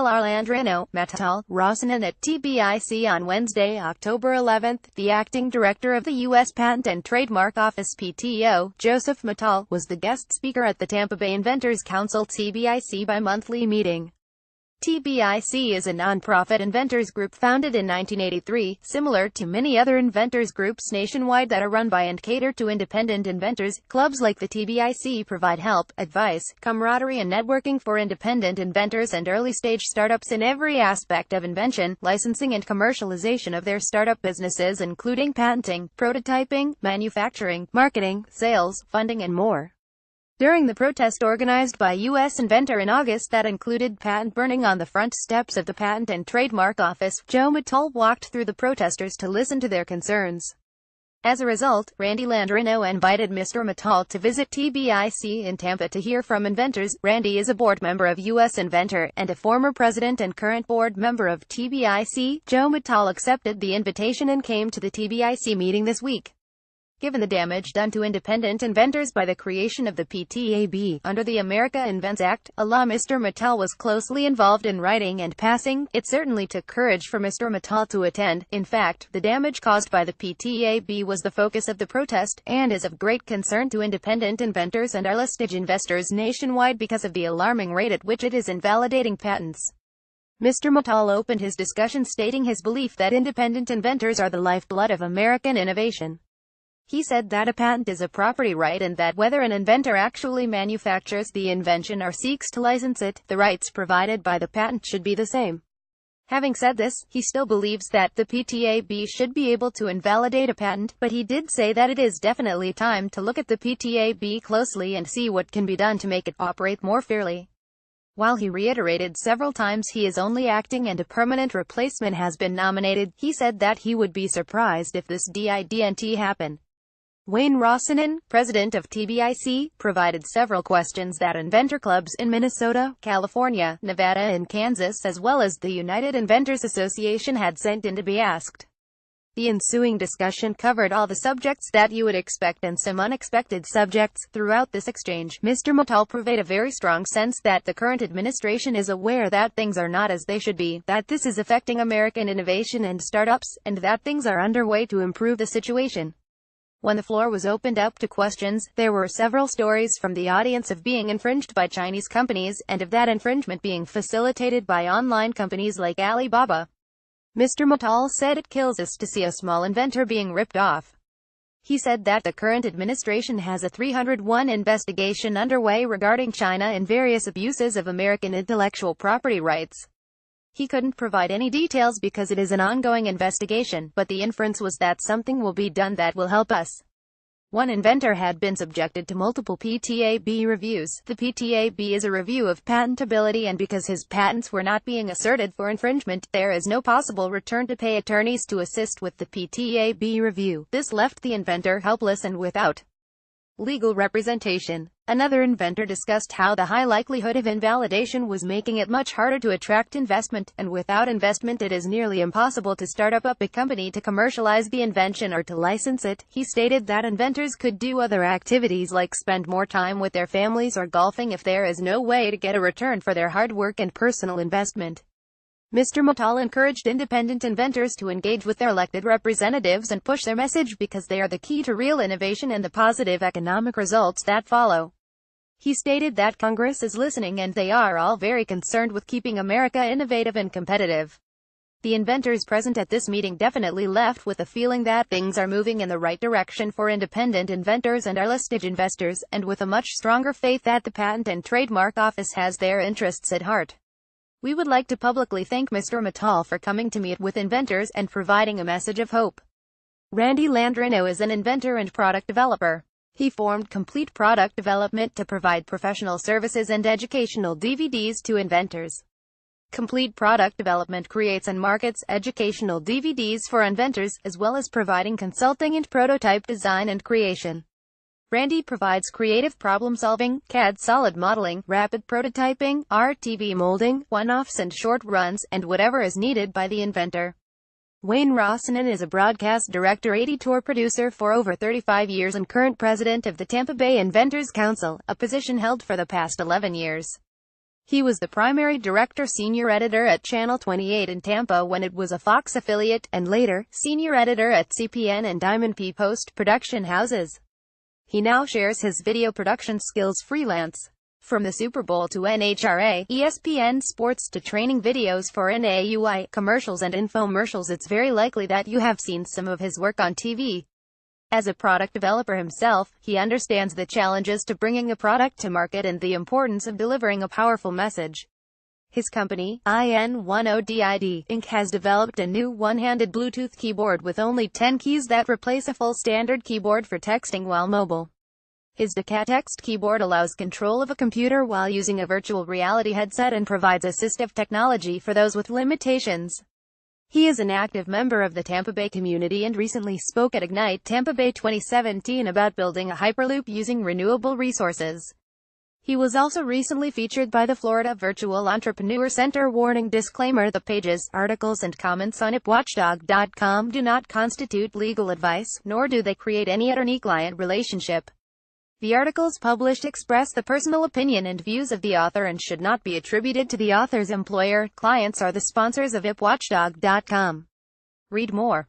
Landreneau, Matal, Rasanan at TBIC on Wednesday, October 11. The acting director of the U.S. Patent and Trademark Office (PTO), Joseph Matal, was the guest speaker at the Tampa Bay Inventors Council (TBIC) bi-monthly meeting. TBIC is a non-profit inventors group founded in 1983, similar to many other inventors groups nationwide that are run by and cater to independent inventors. Clubs like the TBIC provide help, advice, camaraderie and networking for independent inventors and early-stage startups in every aspect of invention, licensing and commercialization of their startup businesses, including patenting, prototyping, manufacturing, marketing, sales, funding and more. During the protest organized by U.S. Inventor in August that included patent burning on the front steps of the Patent and Trademark Office, Joe Matal walked through the protesters to listen to their concerns. As a result, Landreneau invited Mr. Matal to visit TBIC in Tampa to hear from inventors. Randy is a board member of U.S. Inventor, and a former president and current board member of TBIC. Joe Matal accepted the invitation and came to the TBIC meeting this week. Given the damage done to independent inventors by the creation of the PTAB, under the America Invents Act, a law Mr. Matal was closely involved in writing and passing, it certainly took courage for Mr. Matal to attend. In fact, the damage caused by the PTAB was the focus of the protest, and is of great concern to independent inventors and early-stage investors nationwide because of the alarming rate at which it is invalidating patents. Mr. Matal opened his discussion stating his belief that independent inventors are the lifeblood of American innovation. He said that a patent is a property right and that whether an inventor actually manufactures the invention or seeks to license it, the rights provided by the patent should be the same. Having said this, he still believes that the PTAB should be able to invalidate a patent, but he did say that it is definitely time to look at the PTAB closely and see what can be done to make it operate more fairly. While he reiterated several times he is only acting and a permanent replacement has been nominated, he said that he would be surprised if this didn't happen. Rasanan, president of TBIC, provided several questions that inventor clubs in Minnesota, California, Nevada and Kansas as well as the United Inventors Association had sent in to be asked. The ensuing discussion covered all the subjects that you would expect and some unexpected subjects. Throughout this exchange, Mr. Matal conveyed a very strong sense that the current administration is aware that things are not as they should be, that this is affecting American innovation and startups, and that things are underway to improve the situation. When the floor was opened up to questions, there were several stories from the audience of being infringed by Chinese companies, and of that infringement being facilitated by online companies like Alibaba. Mr. Matal said it kills us to see a small inventor being ripped off. He said that the current administration has a 301 investigation underway regarding China and various abuses of American intellectual property rights. He couldn't provide any details because it is an ongoing investigation, but the inference was that something will be done that will help us. One inventor had been subjected to multiple PTAB reviews. The PTAB is a review of patentability, and because his patents were not being asserted for infringement, there is no possible return to pay attorneys to assist with the PTAB review. This left the inventor helpless and without legal representation. Another inventor discussed how the high likelihood of invalidation was making it much harder to attract investment, and without investment it is nearly impossible to start up a company to commercialize the invention or to license it. He stated that inventors could do other activities like spend more time with their families or golfing if there is no way to get a return for their hard work and personal investment. Mr. Matal encouraged independent inventors to engage with their elected representatives and push their message because they are the key to real innovation and the positive economic results that follow. He stated that Congress is listening and they are all very concerned with keeping America innovative and competitive. The inventors present at this meeting definitely left with a feeling that things are moving in the right direction for independent inventors and early-stage investors, and with a much stronger faith that the Patent and Trademark Office has their interests at heart. We would like to publicly thank Mr. Matal for coming to meet with inventors and providing a message of hope. Randy Landreneau is an inventor and product developer. He formed Complete Product Development to provide professional services and educational DVDs to inventors. Complete Product Development creates and markets educational DVDs for inventors, as well as providing consulting and prototype design and creation. Randy provides creative problem-solving, CAD solid modeling, rapid prototyping, RTV molding, one-offs and short runs, and whatever is needed by the inventor. Rasanan is a broadcast director, editor, producer for over 35 years and current president of the Tampa Bay Inventors Council, a position held for the past 11 years. He was the primary director senior editor at Channel 28 in Tampa when it was a Fox affiliate, and later, senior editor at CPN and Diamond P Post production houses. He now shares his video production skills freelance. From the Super Bowl to NHRA, ESPN Sports to training videos for NAUI, commercials and infomercials, it's very likely that you have seen some of his work on TV. As a product developer himself, he understands the challenges to bringing a product to market and the importance of delivering a powerful message. His company, In10DID, Inc. has developed a new one-handed Bluetooth keyboard with only 10 keys that replace a full standard keyboard for texting while mobile. His DecaText keyboard allows control of a computer while using a virtual reality headset and provides assistive technology for those with limitations. He is an active member of the Tampa Bay community and recently spoke at Ignite Tampa Bay 2017 about building a Hyperloop using renewable resources. He was also recently featured by the Florida Virtual Entrepreneur Center. Warning disclaimer: the pages, articles and comments on ipwatchdog.com do not constitute legal advice, nor do they create any attorney-client relationship. The articles published express the personal opinion and views of the author and should not be attributed to the author's employer. Clients are the sponsors of ipwatchdog.com. Read more.